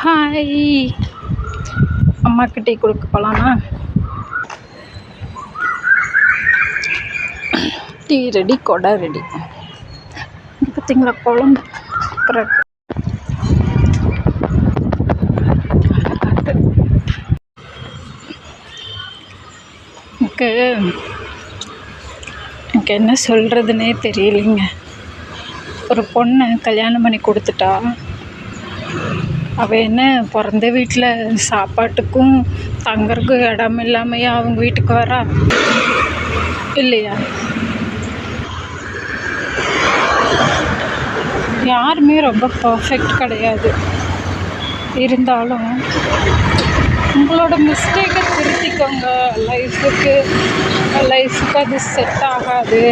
Hi, அம்மாக்கு tea கொடுக்க போகலாமா? டீ ரெடி, கொடை ரெடி. பார்த்தீங்களா குழம்பு அப்புறம் எனக்கு என்ன சொல்கிறதுனே தெரியலைங்க. ஒரு பொண்ணை கல்யாணம் பண்ணி கொடுத்துட்டா, அவள் என்ன பிறந்த வீட்டில் சாப்பாட்டுக்கும் தங்கறதுக்கும் இடம் இல்லாமையா அவங்க வீட்டுக்கு வரா இல்லையா? யாருமே ரொம்ப பர்ஃபெக்ட் கிடையாது. இருந்தாலும் உங்களோட மிஸ்டேக்கை திருத்திக்கோங்க. லைஃபுக்கு அது செட் ஆகாது.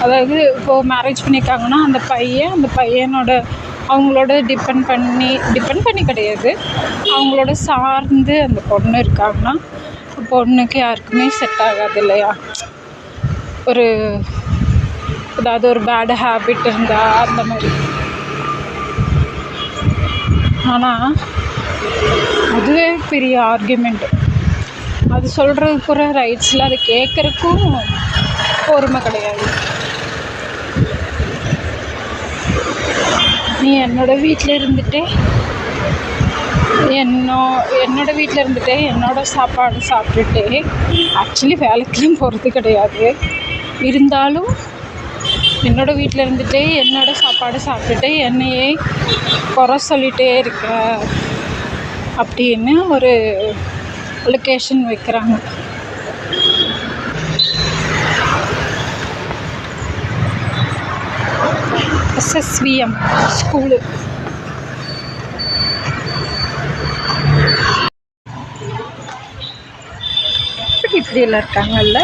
அதாவது இப்போது மேரேஜ் பண்ணியிருக்காங்கன்னா அந்த பையனோட அவங்களோட டிபெண்ட் பண்ணி கிடையாது, அவங்களோட சார்ந்து அந்த பொண்ணு இருக்காங்கன்னா பொண்ணுக்கு யாருக்குமே செட் ஆகாது இல்லையா? ஏதாவது ஒரு பேட் ஹேபிட் இருந்தால் அந்த மாதிரி. ஆனால் அதுவே பெரிய ஆர்கியூமெண்ட். அது சொல்கிறதுக்கு கூட ரைட்ஸில் அதை கேட்குறக்கும் பொறுமை கிடையாது. நீ என்னோட வீட்டில் இருந்துகிட்டே என்னோட சாப்பாடு சாப்பிட்டுட்டே, ஆக்சுவலி வேலைக்கெல்லாம் போகிறது கிடையாது, இருந்தாலும் என்னோடய வீட்டில் இருந்துகிட்டே என்னோடய சாப்பாடு சாப்பிட்டுட்டு என்னையே குறை சொல்லிகிட்டே இருக்க அப்படின்னு ஒரு அலோகேஷன் வைக்கிறாங்க. SSVM school. இப்படியெல்லாம் இருக்காங்கல்ல.